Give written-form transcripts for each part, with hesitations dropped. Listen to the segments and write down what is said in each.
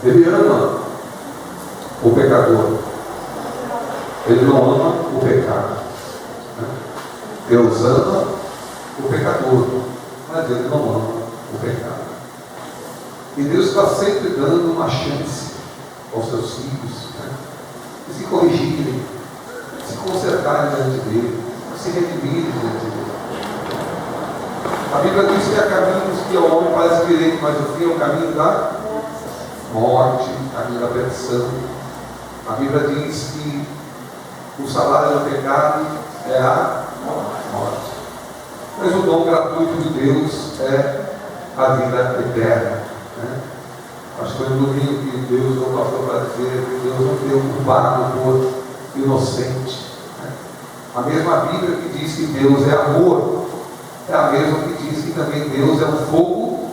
Ele ama o pecador. Ele não ama o pecado. Deus ama o pecador, mas ele não ama o pecado. E Deus está sempre dando uma chance aos seus filhos, de se corrigirem, de se consertarem diante dele, de se redimirem diante dele. A Bíblia diz que há caminhos que ao homem parece direito, mas o fim é o caminho da morte, o caminho da perdição. A Bíblia diz que o salário do pecado é a morte. Mas o dom gratuito de Deus é a vida eterna. Acho que foi no domingo que Deus não passou para dizer que Deus não deu culpado por inocente. A mesma Bíblia que diz que Deus é amor, é a mesma que diz que também Deus é um fogo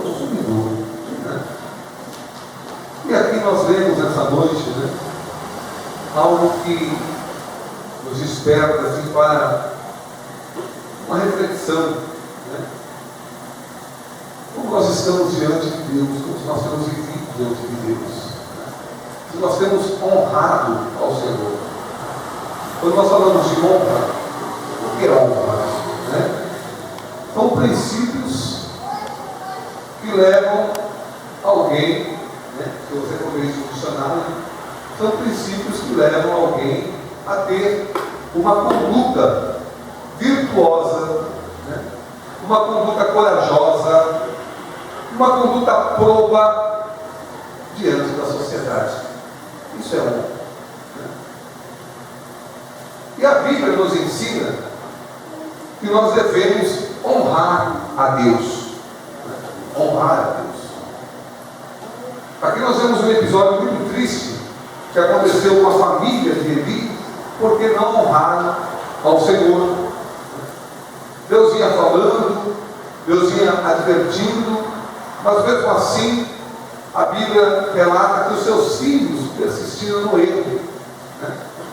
consumidor. E aqui nós vemos essa noite, algo que nos desperta assim, para uma reflexão. Como nós estamos diante de Deus, como nós temos vivido diante de Deus, se nós temos honrado ao Senhor. Quando nós falamos de honra, o que é honra? São princípios que levam alguém, se você for ver isso no dicionário, são princípios que levam alguém a ter uma conduta virtuosa, uma conduta corajosa, uma conduta proba diante da sociedade. Isso é honra. E a Bíblia nos ensina que nós devemos honrar a Deus. Honrar a Deus. Aqui nós vemos um episódio muito triste que aconteceu com a família de Eli, porque não honraram ao Senhor. Deus vinha falando, Deus vinha advertindo, mas mesmo assim a Bíblia relata que os seus filhos persistiram no erro,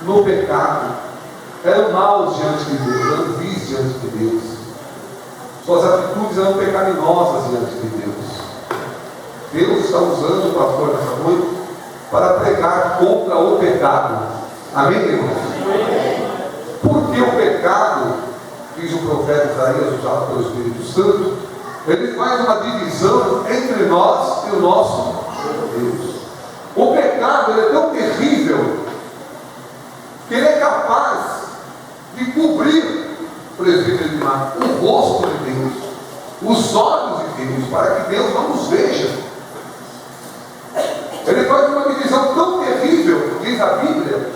no pecado, eram maus diante de Deus, eram vis diante de Deus, suas atitudes eram pecaminosas diante de Deus. Deus está usando o pastor nessa noite para pregar contra o pecado. Amém, irmãos? Porque o pecado, diz o profeta Isaías, usado pelo Espírito Santo, ele faz uma divisão entre nós e o nosso Deus. O pecado ele é tão terrível que ele é capaz de cobrir, por exemplo, o rosto de Deus, os olhos de Deus, para que Deus não nos veja. Ele faz uma divisão tão terrível, diz a Bíblia,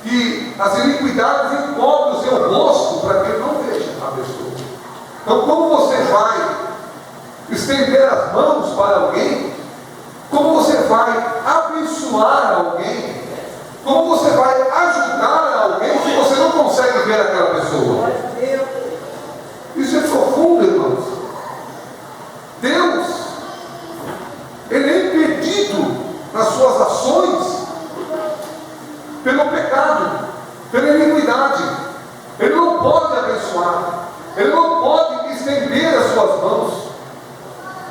que as iniquidades encobrem o seu rosto para que ele não veja a pessoa. Então, como você vai estender as mãos para alguém, como você vai abençoar alguém, como você vai ajudar alguém se você não consegue ver aquela pessoa? Isso é profundo, irmãos. Deus, ele é impedido nas suas ações pelo pecado, pela iniquidade. Ele não pode abençoar, ele não pode estender as suas mãos,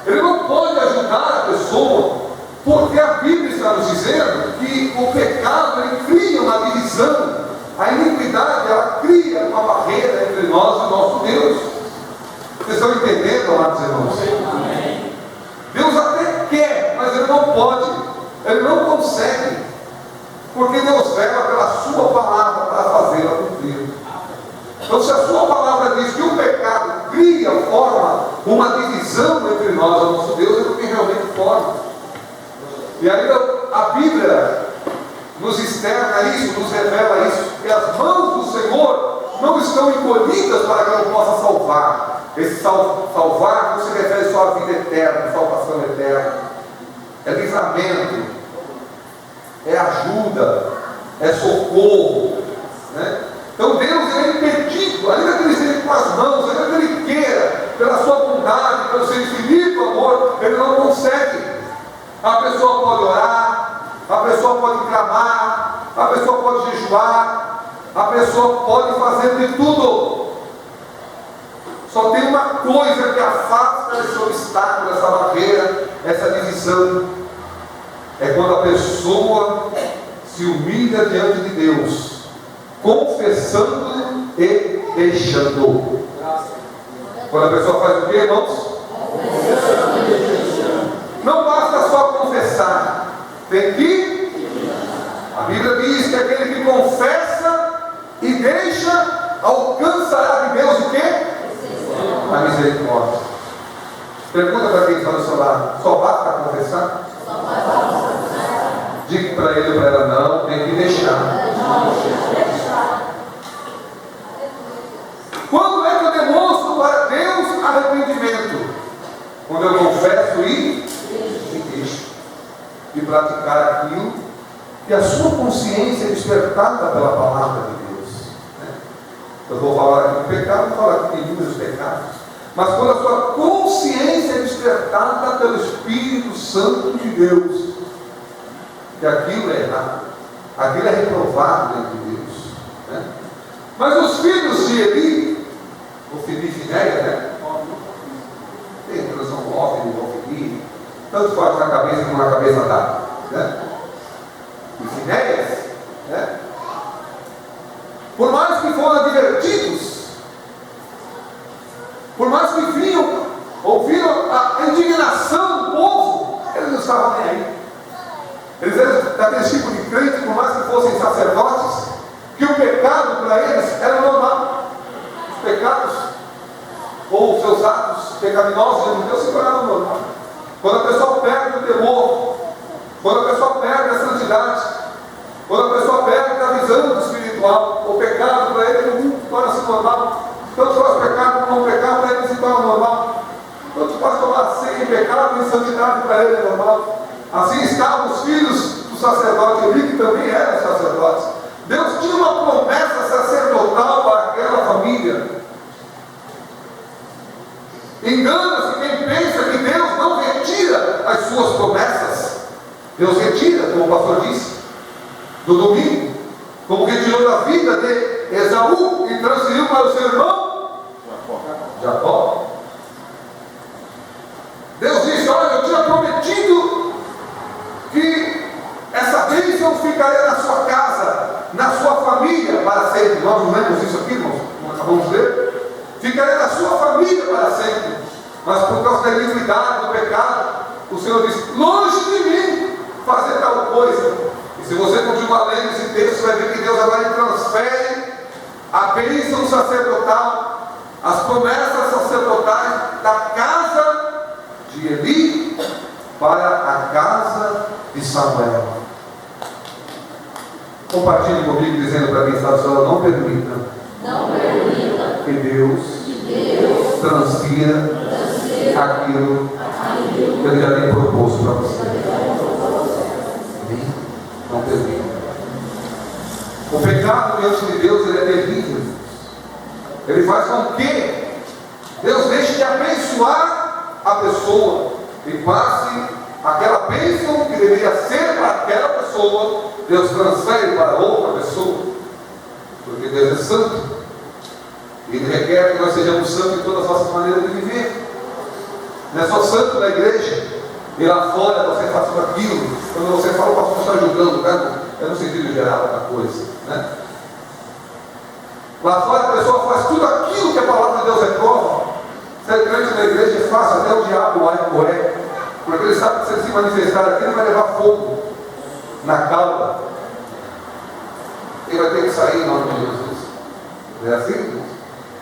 ele não pode ajudar a pessoa, porque a Bíblia está nos dizendo que o pecado ele cria uma divisão, a iniquidade ela cria uma barreira entre nós e o nosso Deus. Vocês estão entendendo, amados irmãos? Amém. Deus até quer, mas ele não pode, ele não consegue, porque Deus vela pela sua palavra para fazê-la cumprir. Então, se a sua palavra diz que o pecado cria, forma uma divisão entre nós e o nosso Deus, é porque realmente forma. E aí a Bíblia nos externa isso, nos revela isso, que as mãos do Senhor não estão encolhidas para que não possa salvar. Esse salvar não se refere só à vida eterna, salvação eterna. É livramento, é ajuda, é socorro, Então Deus é impedido, ainda que ele esteja com as mãos, ainda que ele queira, pela sua bondade, pelo seu infinito amor, ele não consegue. A pessoa pode orar, a pessoa pode clamar, a pessoa pode jejuar, a pessoa pode fazer de tudo. Só tem uma coisa que afasta esse obstáculo, essa barreira, essa divisão, é quando a pessoa se humilha diante de Deus, confessando e deixando. Quando a pessoa faz o quê, irmãos? Não basta só confessar, tem que. A Bíblia diz que aquele que confessa e deixa, alcançará de Deus o quê? A misericórdia. Pergunta para quem está do seu lado: só basta confessar? Diga para ele ou para ela: não, tem que deixar. Quando é que eu demonstro para Deus arrependimento? Quando eu confesso e deixo de praticar aquilo que a sua consciência é despertada pela palavra de Deus. Eu vou falar aqui do pecado, vou falar aqui de inúmeros pecados. Mas quando a sua consciência é despertada pelo Espírito Santo de Deus, que aquilo é errado, aquilo é reprovado diante de Deus. Mas os filhos de Eli, Ofni e Finéias, tem tradução Ofni, Ofni, tanto faz na cabeça como na cabeça dada. E Finéias, por mais que foram advertidos, por mais que vinham, ouviram a indignação do povo, eles não estavam nem aí. Eles eram daquele tipo de crente, por mais que fossem sacerdotes, que o pecado para eles era normal. Os pecados, ou os seus atos pecaminosos, de Deus se tornaram normal. Quando a pessoa perde o temor, quando a pessoa perde a santidade, quando a pessoa perde a visão do espiritual, o pecado para ele torna-se normal. Tanto faz pecado como não pecado, para ele se torna normal. Tanto faz tomar ceia em pecado e santidade, para ele é normal. Assim estavam os filhos do sacerdote Eli, que também eram sacerdotes. Deus tinha uma promessa sacerdotal para aquela família. Engana-se quem pensa que Deus não retira as suas promessas. Deus retira, como o pastor disse, do domingo, como retirou da vida de Esaú e transferiu para o seu irmão Jacó. Deus disse: olha, eu tinha prometido que essa bênção ficaria na sua casa, na sua família para sempre. Nós não lemos isso aqui, irmãos? Não acabamos de ler? Ficaria na sua família para sempre. Mas por causa da iniquidade, do pecado, o Senhor disse: longe de mim fazer tal coisa. E se você continuar lendo esse texto, você vai ver que Deus agora transfere a bênção sacerdotal, as promessas sacerdotais da casa de Eli para a casa de Samuel. Compartilhe comigo dizendo para quem está do céu: não permita que Deus transfira aquilo que Ele já tem proposto para você. Não permita. O pecado diante de Deus, ele é terrível. Ele faz com que Deus deixe de abençoar a pessoa e passe aquela bênção que deveria ser para aquela pessoa, Deus transfere para outra pessoa. Porque Deus é santo. Ele requer que nós sejamos santos em todas as nossas maneiras de viver. Não é só santo na igreja, e lá fora você faz tudo aquilo. Quando você fala, o pastor está julgando, né? É no sentido geral da coisa, né? Lá fora a pessoa faz tudo aquilo que a palavra de Deus reprova. Ser crente na igreja é fácil, até o diabo lá é correto. Porque ele sabe que se ele se manifestar aqui, ele vai levar fogo na cauda. Ele vai ter que sair em nome de Jesus. É assim?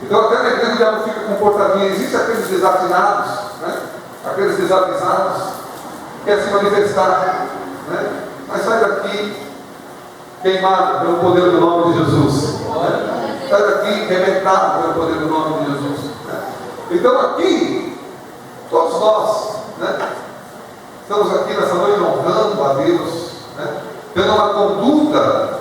Então até na igreja o diabo fica comportadinho. Existem aqueles desatinados, né? Aqueles desavisados que querem se manifestar, né? Mas sai daqui queimado pelo poder do nome de Jesus, né? Sai daqui arrebentado pelo poder do nome de Jesus, né? Então aqui todos nós, né, estamos aqui nessa noite honrando a Deus, né, tendo uma conduta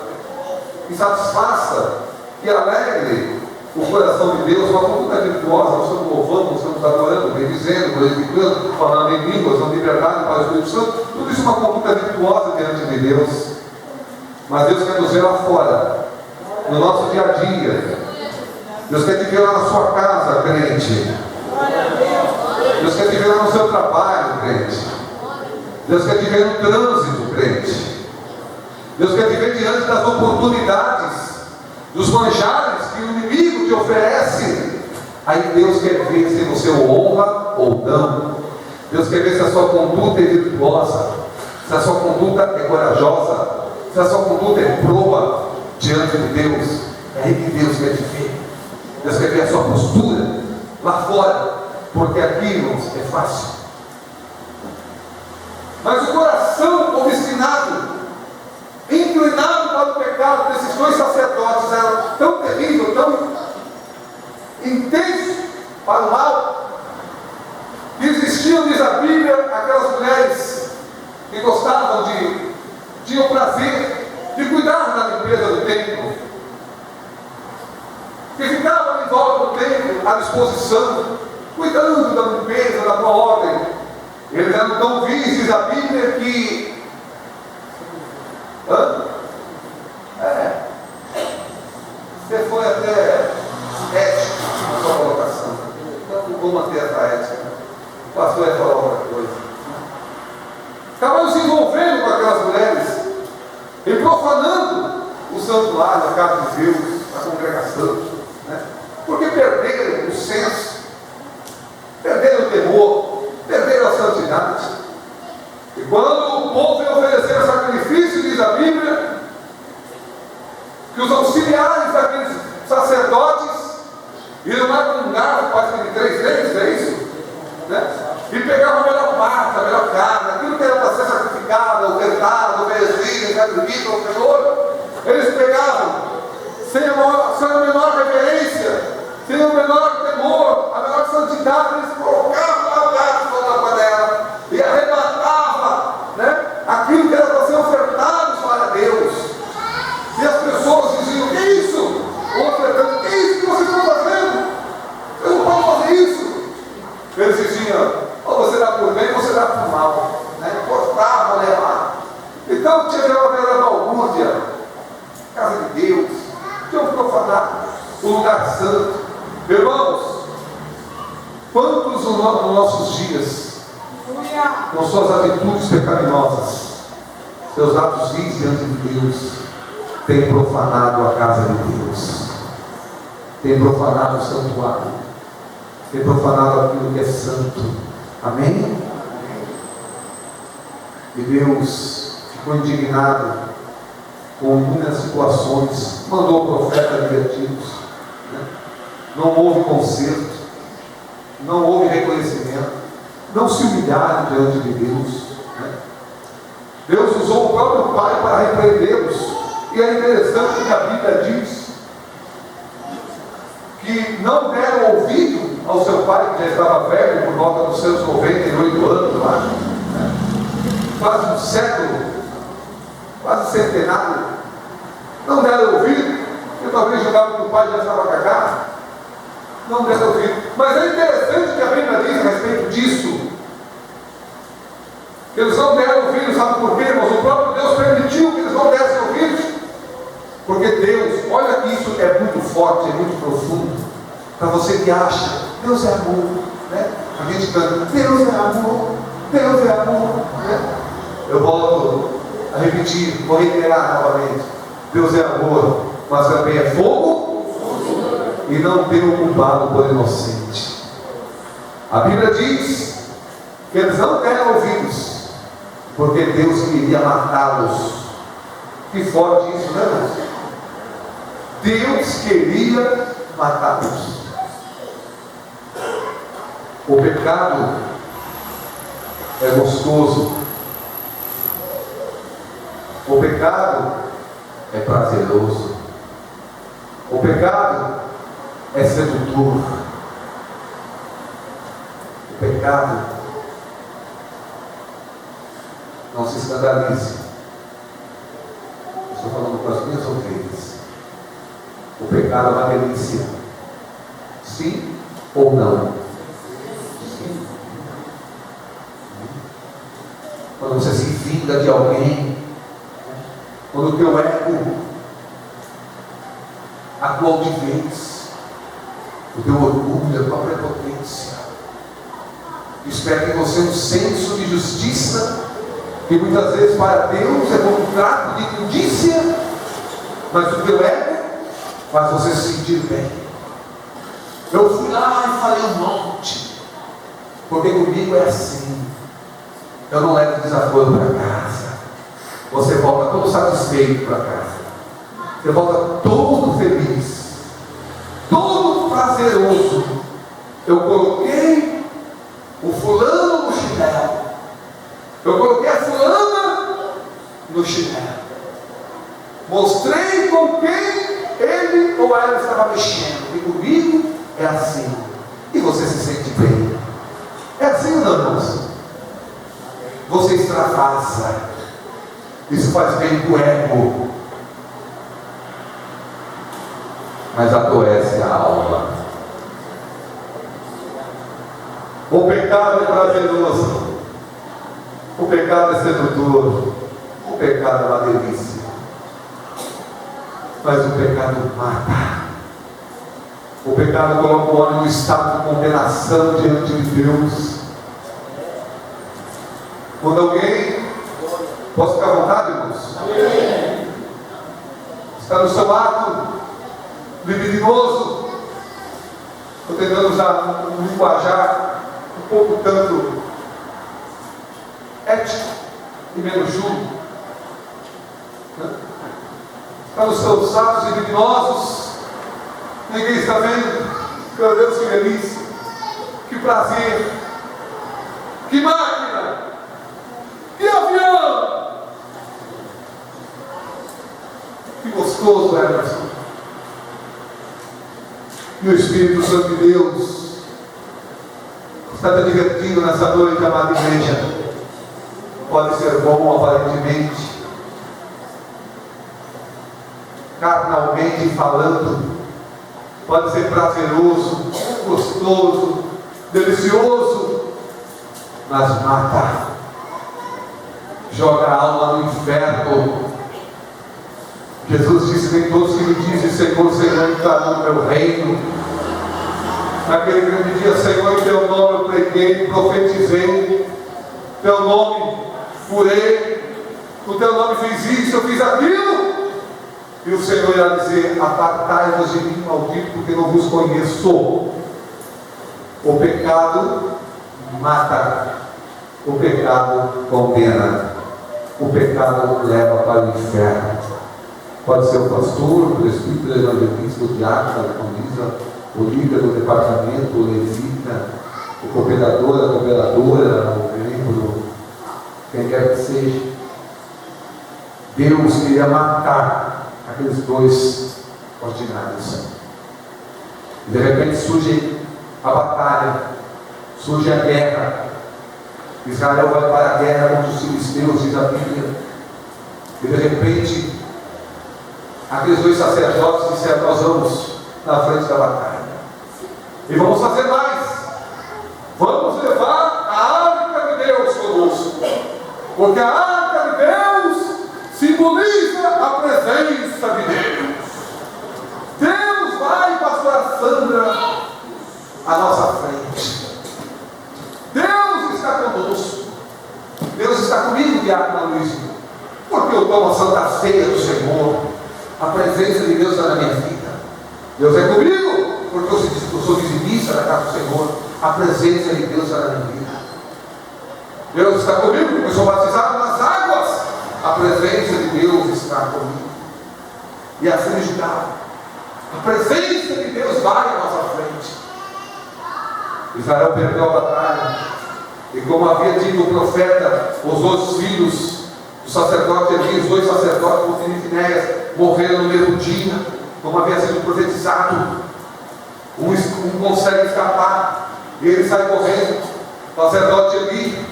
que satisfaça, que alegre o coração de Deus, uma conduta virtuosa. Nós estamos louvando, nós estamos adorando, bendizendo, glorificando, falando em línguas, dando liberdade para o Espírito Santo. Tudo isso é uma conduta virtuosa diante de Deus. Mas Deus quer nos ver lá fora, no nosso dia a dia. Deus quer te ver lá na sua casa, crente. Deus quer te ver lá no seu trabalho, crente. Deus quer te ver no trânsito, Deus quer te ver diante das oportunidades, dos manjares que o inimigo te oferece. Aí Deus quer ver se você o honra ou não. Deus quer ver se a sua conduta é virtuosa, se a sua conduta é corajosa, se a sua conduta é proba diante de Deus. É aí que Deus quer te ver. Deus quer ver a sua postura lá fora, porque aqui, irmãos, é fácil. Mas o coração obstinado, inclinado para o pecado desses dois sacerdotes, era tão terrível, tão intenso para o mal, que existiam, diz a Bíblia, aquelas mulheres que gostavam tinham o prazer de cuidar da limpeza do templo, que ficavam em volta do templo à disposição, cuidando da limpeza, da boa ordem. Eles eram tão vis, diz a Bíblia, que você foi até ético na sua colocação. Então não vou manter essa ética. O pastor ia falar outra coisa. Acabaram se envolvendo com aquelas mulheres e profanando o santuário, a casa de Deus, a congregação, né? Porque perderam o senso, perderam o temor, perderam a santidade. E quando o povo veio oferecer sacrifício, diz a Bíblia, que os auxiliares daqueles sacerdotes iam lá com um garfo, quase de 3 dedos, é isso? Né? E pegavam a melhor parte, a melhor carne, aquilo que era para ser sacrificado, ofertado, oferecido, sacrifício ao Senhor, eles pegavam sem a menor reverência, sem o menor temor, a menor santidade, eles colocavam lá o garfo na panela e arrebatava, né, aquilo que era para ser ofertado para Deus. E as pessoas diziam: que isso? Ofertando, que isso que vocês estão fazendo? Vocês não podem fazer isso. Eles diziam: ou você dá por bem ou você dá por mal, né? Cortavam, levavam. Então tinha uma verdadeira balbúrdia, casa de Deus, tinham profanado o lugar santo. Irmãos, quantos nos nossos dias, com suas atitudes pecaminosas, seus atos vis diante de Deus, têm profanado a casa de Deus, têm profanado o santuário, têm profanado aquilo que é santo. Amém? E Deus ficou indignado com inúmeras situações, mandou profetas advertidos, né? Não houve conserto, não houve reconhecimento, não se humilharam diante de Deus, né? Deus usou o próprio Pai para repreendê-los. E é interessante que a Bíblia diz que não deram ouvido ao seu pai, que já estava velho, por volta dos seus 98 anos lá, né? Quase um século, quase centenário. Não deram ouvido, porque talvez julgavam que o pai já estava cagado. Não deram ouvido. Mas é interessante que a Bíblia diz a respeito disso. Eles não deram ouvido, sabe por quê, irmãos? O próprio Deus permitiu que eles não dessem ouvidos. Porque Deus, olha que isso é muito forte, é muito profundo. Para você que acha, Deus é amor, né? A gente canta, Deus é amor, Deus é amor, né? Eu volto a repetir, vou reiterar novamente. Deus é amor, mas também é fogo e não tem o culpado por inocente. A Bíblia diz que eles não deram ouvidos, porque Deus queria matá-los. Que forte isso, né, irmãos? Deus queria matá-los. O pecado é gostoso. O pecado é prazeroso. O pecado é sedutor. O pecado, não se escandalize. Estou falando com as minhas ovelhas. O pecado é uma delícia. Sim ou não? Sim. Quando você se vinga de alguém, quando o teu ego atua de vez, o teu orgulho, a tua prepotência, espera em você um senso de justiça Que muitas vezes para Deus é como um trato de imundícia, mas o teu ego faz você se sentir bem. Eu fui lá e falei um monte, porque comigo é assim. Eu não levo desaforo para casa. Você volta todo satisfeito para casa. Você volta todo feliz, todo prazeroso. Eu coloquei o fulano no chinelo. Eu coloquei a fulana no chinelo. Mostrei com quem ele ou ela estava mexendo. E comigo é assim. E você se sente bem. É assim, não, irmãos? Você extravasa. Isso faz bem para o ego. Mas adoece a alma. O pecado é prazeroso. O pecado é sedutor. O pecado é uma delícia. Mas o pecado mata. O pecado coloca o homem no estado de condenação diante de Deus. Quando alguém, posso ficar à vontade, irmãos? Está no seu ato libidinoso. Estou tentando usar um linguajar um pouco tanto ético e menos julgo. Está nos seus atos libidinosos. Ninguém está vendo. Meu Deus, que delícia, que prazer, que máquina, que avião, que gostoso, Emerson. E o Espírito Santo de Deus está te divertindo nessa noite, amada igreja. Pode ser bom aparentemente, carnalmente falando. Pode ser prazeroso, gostoso, delicioso, mas mata. Joga a alma no inferno. Jesus disse: nem todos que me dizem Senhor, Senhor, entrarão no meu reino. Naquele grande dia, Senhor, em teu nome eu preguei, profetizei, teu nome curei, o teu nome fiz isso, eu fiz aquilo. E o Senhor irá dizer: apartai-vos de mim, maldito, porque não vos conheço. O pecado mata, o pecado condena, o pecado leva para o inferno. Pode ser o pastor, o presbítero, o evangelista, o diácono, a diaconisa, o líder do departamento, o levita, o cooperador, a cooperadora, o membro, quem quer que seja. Deus queria matar aqueles dois ordinários. De repente surge a batalha, surge a guerra. Israel vai para a guerra contra os filisteus, diz a Bíblia. E de repente, aqueles dois sacerdotes disseram: nós vamos na frente da batalha. E vamos fazer mais. Vamos levar a arca de Deus conosco. Porque a arca de Deus simboliza a presença de Deus. Deus vai, pastora Sandra, à nossa frente. Deus está conosco. Deus está comigo, diácono Luiz. Porque eu tomo a Santa Ceia do Senhor. A presença de Deus está na minha vida. Deus é comigo, porque eu sou dizimista da casa do Senhor. A presença de Deus está na minha vida. Deus está comigo, porque eu sou batizado nas águas. A presença de Deus está comigo. E assim Judá. A presença de Deus vai à nossa frente. Israel perdeu a batalha. E como havia dito o profeta, os dois filhos do sacerdote Eli, os dois sacerdotes, Hofni e Finéias, morreram no mesmo dia, como havia sido profetizado. Um consegue escapar, e ele sai correndo. O sacerdote Eli,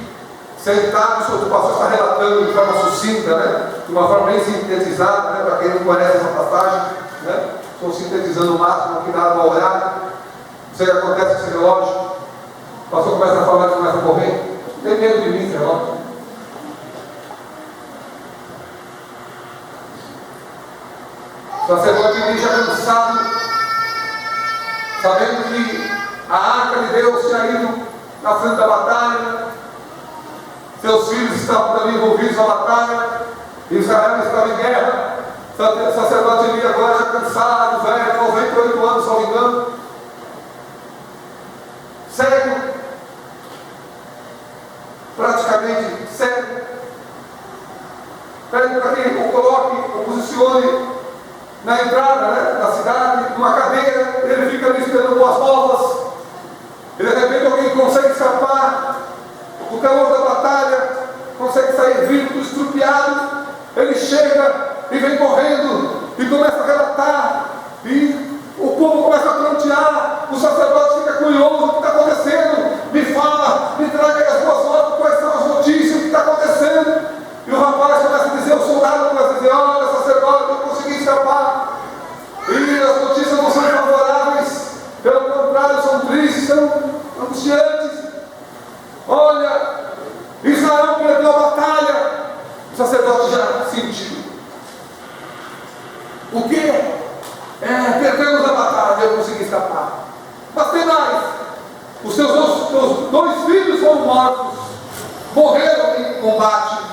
sentado, o pastor está relatando de forma sucinta, né? De uma forma bem sintetizada, né? Para quem não conhece essa passagem, né? Estou sintetizando o máximo que dá para olhar. Não sei o que acontece com esse relógio. O pastor começa a falar e começa a correr. Tem medo de mim, esse relógio. O sacerdote Eli já cansado, sabendo que a arca de Deus tinha ido na frente da batalha, seus filhos estavam também envolvidos na batalha, Israel estava em guerra, o sacerdote Eli agora já cansado, velho, 98 anos, se não me engano, cego, praticamente cego, pede para que o coloque, o posicione na entrada, né, da cidade, numa cadeira, ele fica ali esperando boas novas, e de repente alguém consegue escapar do calor da batalha, consegue sair vivo, estrupiado, ele chega e vem correndo e começa a relatar, e o povo começa a prantear, o sacerdote fica curioso, o que está acontecendo, me fala, me traga aí as boas novas, quais são as notícias, o que está acontecendo, e o rapaz começa a dizer, o soldado começa a dizer, olha sacerdote, eu consegui escapar, e as notícias não são favoráveis, pelo contrário, são tristes, são angustiantes, olha, Israel perdeu a batalha, o sacerdote já sentiu. O quê? Perdemos a batalha, eu consegui escapar. Mas tem mais. Os seus dois filhos foram mortos, morreram em combate.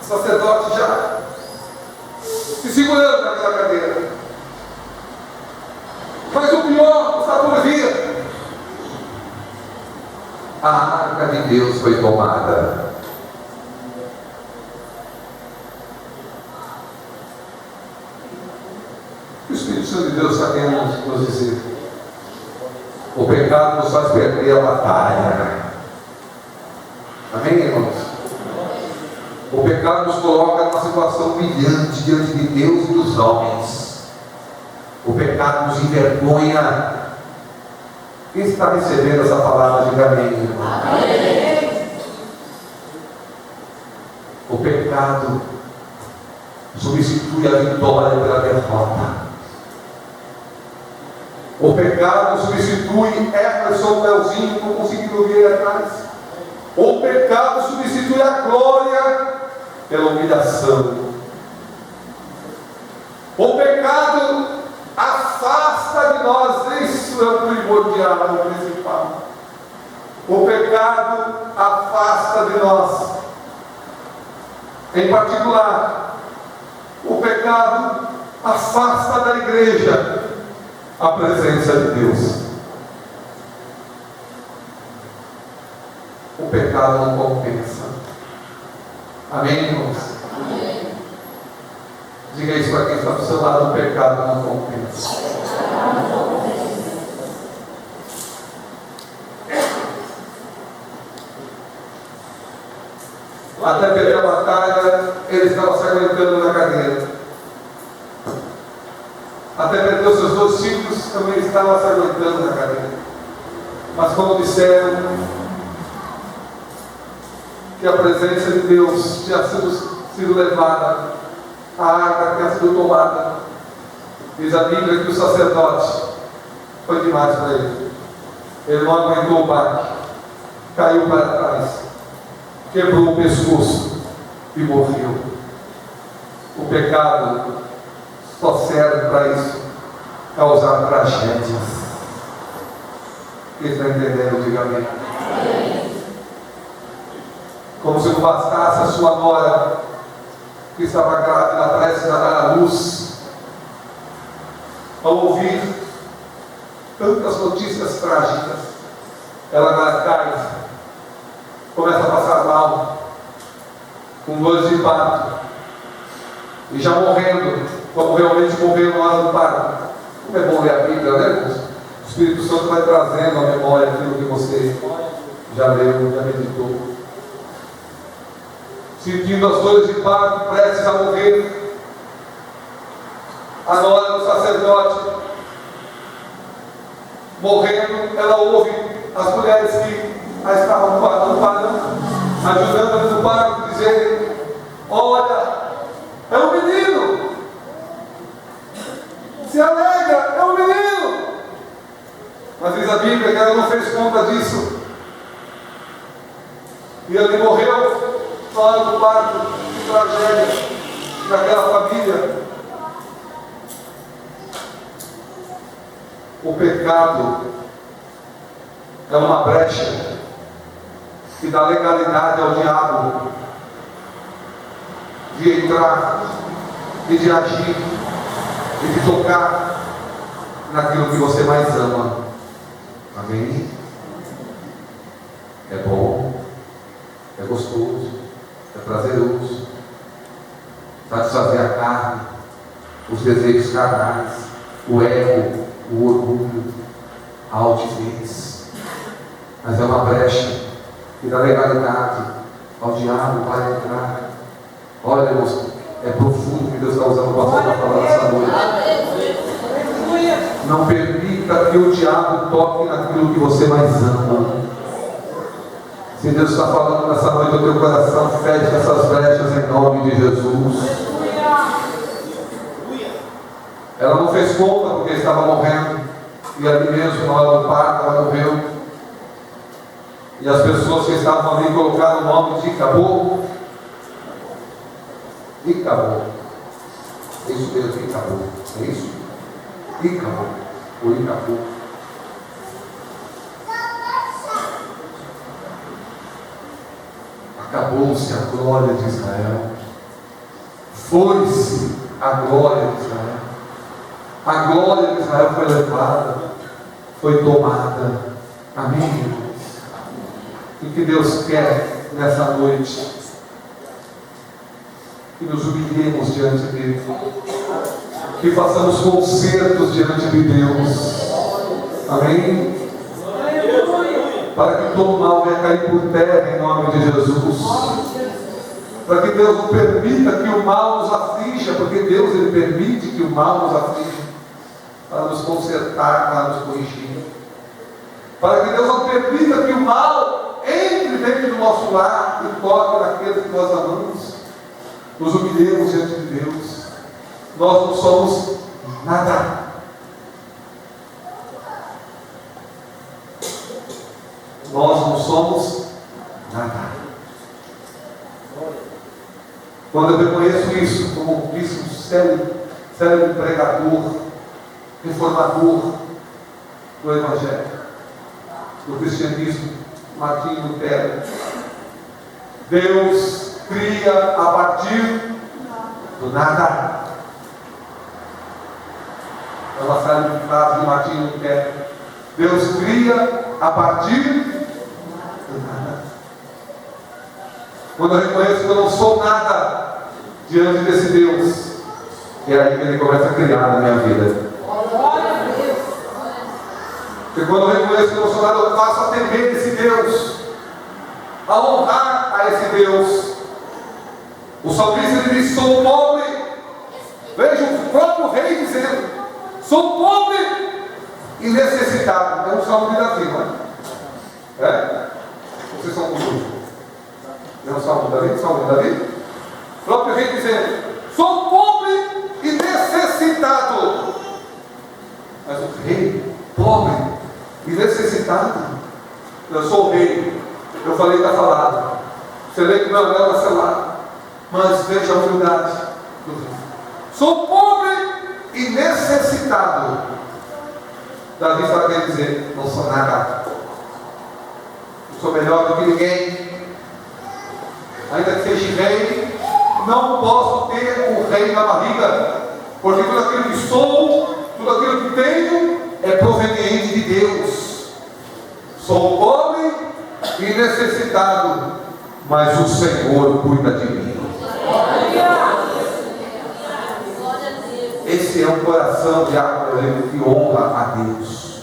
O sacerdote já se segurando naquela cadeira. Mas o pior está por vir. A arca de Deus foi tomada. O Espírito Santo de Deus está querendo nos dizer: o pecado nos faz perder a batalha. Amém, irmãos? O pecado nos coloca numa situação humilhante diante de Deus e dos homens. O pecado nos envergonha. Quem está recebendo essa palavra, diga amém, irmão. Amém. O pecado substitui a vitória pela derrota. O pecado substitui Emerson Leozinho, não conseguiu ouvir aí atrás. O pecado substitui a glória pela humilhação. O pecado afasta de nós, isso é o primordial, o principal. O pecado afasta de nós. Em particular, o pecado afasta da igreja a presença de Deus. O pecado não compensa. Amém, irmãos? Amém. Diga isso para quem está do seu lado: o pecado não compensa. Até perder a batalha, ele estava se aguentando na cadeira. Até perder os seus dois filhos, também estava se aguentando na cadeira. Mas como disseram que a presença de Deus tinha sido levada, a arca tinha sido tomada, diz a Bíblia que o sacerdote foi demais para ele. Ele não aguentou o baque, caiu para trás, quebrou o pescoço e morreu. O pecado só serve para isso, causar tragédias. Quem está entendendo, diga amém. Como se não bastasse a sua nora, que estava grávida, prestes a dar à luz, ao ouvir tantas notícias trágicas, ela agora cai, começa a passar mal, com dores de parto, e já morrendo, como realmente morreu na hora do parto. Como é bom ler a Bíblia, né, irmãos? O Espírito Santo vai trazendo à memória aquilo que você já leu, já meditou. Sentindo as dores de parto, prestes a morrer, a nora do sacerdote morrendo, ela ouve as mulheres que a estavam no parto, ajudando no parto, dizendo: olha, é um menino, se alegra, é um menino. Mas diz a Bíblia que ela não fez conta disso, e ele morreu na hora do parto. Que tragédia daquela família. O pecado é uma brecha e dá legalidade ao diabo de entrar e de agir e de tocar naquilo que você mais ama. Amém? É bom, é gostoso, é prazeroso satisfazer a carne, os desejos carnais, o ego, o orgulho, a altivez. Mas é uma brecha que dá legalidade ao diabo para entrar. Olha, irmãos, é profundo que Deus está usando o pastor para falar nessa noite. Não permita que o diabo toque naquilo que você mais ama. Se Deus está falando nessa noite ao teu coração, feche essas brechas em nome de Jesus. Ela não fez conta porque estava morrendo, e ali mesmo, na hora do parto, ela morreu. E as pessoas que estavam ali colocaram o nome de acabou. E acabou. É isso mesmo, e acabou. É isso? E acabou. Ou e acabou. Acabou-se a glória de Israel. Foi-se a glória de Israel. A glória de Israel foi levada, foi tomada. Amém, irmãos? O que Deus quer nessa noite? Que nos humilhemos diante dele, que façamos concertos diante de Deus. Amém? Para que todo mal venha cair por terra em nome de Jesus. Para que Deus não permita que o mal nos aflige, porque Deus ele permite que o mal nos aflige, para nos consertar, para nos corrigir. Para que Deus não permita que o mal entre dentro do nosso lar e toque naqueles que nós amamos. Nos humilhemos diante de Deus. Nós não somos nada. Nós não somos nada. Quando eu reconheço isso, como disse um célebre pregador, reformador do Evangelho, do cristianismo, Martinho Lutero, Deus cria a partir do nada. É uma célebre frase de Martinho Lutero. Deus cria a partir do nada. Quando eu reconheço que eu não sou nada diante desse Deus, é aí que Ele começa a criar na minha vida. Porque quando eu reconheço que eu não sou nada, eu passo a temer esse Deus, a honrar a esse Deus. O salmista ele diz: sou pobre. Veja o próprio rei dizendo: sou pobre e necessitado. É um salmo de Davi, não é? É? Vocês são comigo? É um salmo de Davi? Salmo de Davi? O próprio rei dizendo: sou pobre e necessitado. Mas o rei, pobre e necessitado, eu sou o rei. Eu falei, está falado. Você lê que meu anel está selado. Mas veja a humildade do rei. Sou pobre e necessitado. Davi está querendo dizer: não sou nada. Não sou melhor do que ninguém. Ainda que seja rei, não posso ter o rei na barriga, porque tudo aquilo que sou, tudo aquilo que tenho, é proveniente de Deus. Sou pobre e necessitado, mas o Senhor cuida de mim. Esse é um coração de Abraão que honra a Deus,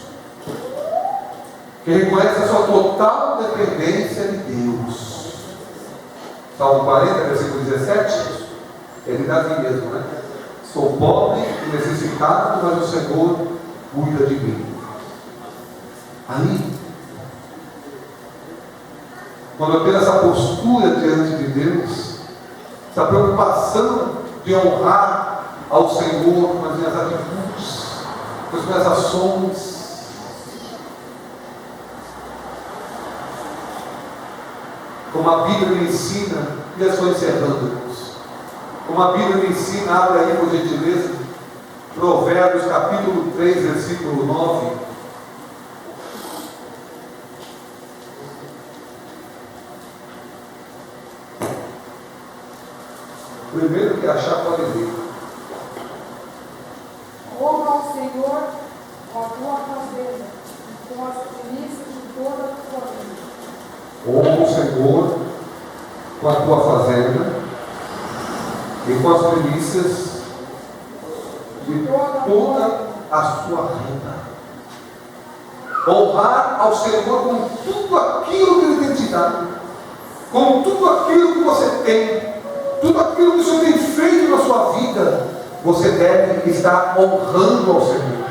que reconhece a sua total dependência de Deus. Salmo 40, versículo 17, é de Davi mesmo, né? Sou pobre e necessitado, mas o Senhor cuida de mim. Aí, quando eu tenho essa postura diante de Deus, essa preocupação de honrar ao Senhor com as minhas atitudes, com as minhas ações, como a Bíblia me ensina, e eu estou encerrando, irmãos. Como a Bíblia me ensina, abre aí por gentileza, Provérbios capítulo 3, versículo 9. Primeiro que achar, pode ler. Honra ao Senhor com a tua fazenda, e com as primícias de toda a tua vida. Honra o Senhor com a tua fazenda e com as primícias de toda a sua renda. Honrar ao Senhor com tudo aquilo que Ele tem te dado, com tudo aquilo que você tem, tudo aquilo que o Senhor tem feito na sua vida, você deve estar honrando ao Senhor.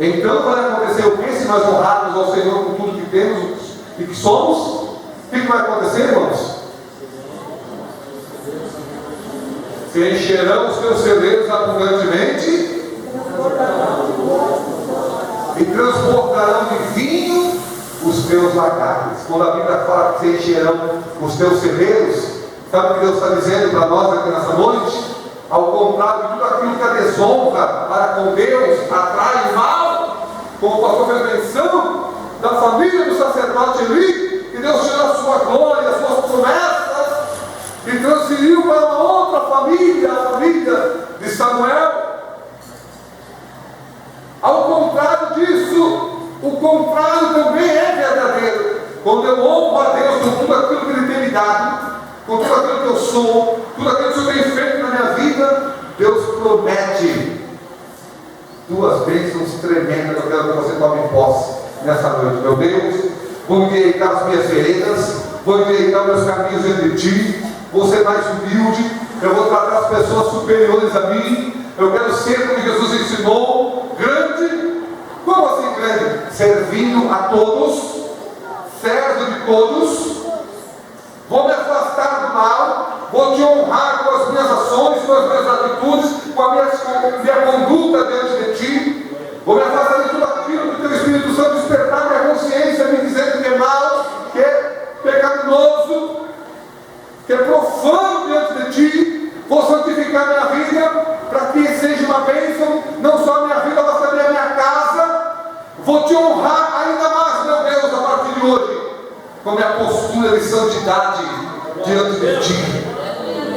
Então vai acontecer o que se nós honrarmos ao Senhor com tudo que temos e que somos? O que vai acontecer, irmãos? Se encherão os teus celeiros abundantemente e transbordarão de vinho os teus lagares. Quando a Bíblia fala que se encherão os teus celeiros, sabe o que Deus está dizendo para nós aqui nessa noite? Ao contrário de tudo aquilo que a desonra para com Deus atrai mal, como o pastor fez menção da família do sacerdote Eli, que Deus tirou a sua glória, as suas promessas e transferiu para uma outra família, a família de Samuel. Ao contrário disso, o contrário também é verdadeiro. Quando eu honro a Deus com tudo aquilo que Ele tem me dado, com tudo aquilo que eu sou, tudo aquilo que o Senhor tem feito na minha vida, Deus promete duas bênçãos tremendas. Eu quero que você tome posse nessa noite. Meu Deus, vou endireitar as minhas veredas, vou endireitar meus caminhos entre ti, vou ser mais humilde, eu vou tratar as pessoas superiores a mim, eu quero ser como Jesus ensinou, grande. Como assim grande? Servindo a todos, servo de todos. Vou me afastar do mal, vou te honrar com as minhas ações, com as minhas atitudes, com a minha conduta diante de ti. Vou me afastar de tudo aquilo que o teu Espírito Santo despertar minha consciência, me dizendo que é mal, que é pecaminoso, que é profano diante de ti. Vou santificar minha vida para que seja uma bênção, não só a minha vida, mas também a minha casa. Vou te honrar ainda mais, meu Deus, a partir de hoje, com a minha postura de santidade diante de ti.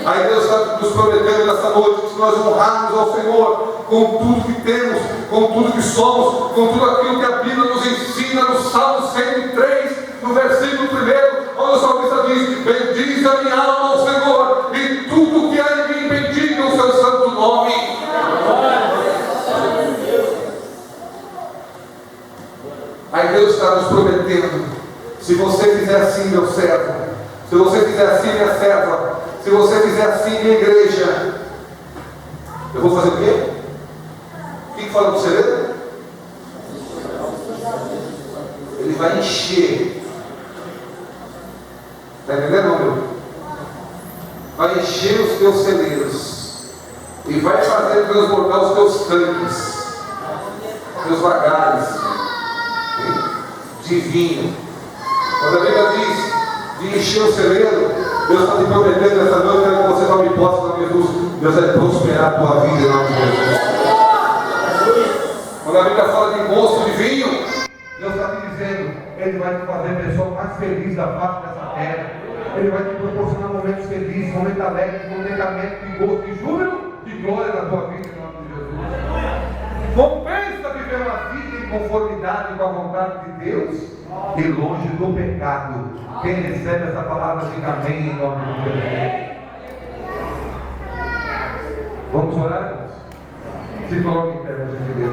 Aí Deus está nos prometendo nessa noite que se nós honrarmos ao Senhor com tudo que temos, com tudo que somos, com tudo aquilo que a Bíblia nos ensina no Salmo 103, no versículo 1, onde o salmista diz: bendize a minha alma ao Senhor, e tudo que há em mim bendiga o seu santo nome. Aí Deus está nos prometendo: se você fizer assim, meu servo, se você fizer assim, minha serva, se você fizer assim, minha igreja, eu vou fazer o quê? O que fala para você ler? Ele vai encher. Está entendendo, meu? Vai encher os teus celeiros e vai fazer transbordar os teus tanques, teus lagares de vinho. Quando a Bíblia diz de encher o celeiro, Deus está te prometendo nessa noite que você tome posse de Jesus. Deus vai prosperar a tua vida em nome de Jesus. Quando a Bíblia fala de moço de vinho, Deus está te dizendo: Ele vai te fazer a pessoa mais feliz da face dessa terra. Ele vai te proporcionar momentos felizes, momentos alegres, momentos de gozo, de júbilo, de glória na tua vida em nome de Jesus. Compensa viver uma vida em conformidade com a vontade de Deus e longe do pecado. Quem recebe essa palavra diga amém em nome de Jesus. Vamos orar? Se coloque em pé, a gente vê.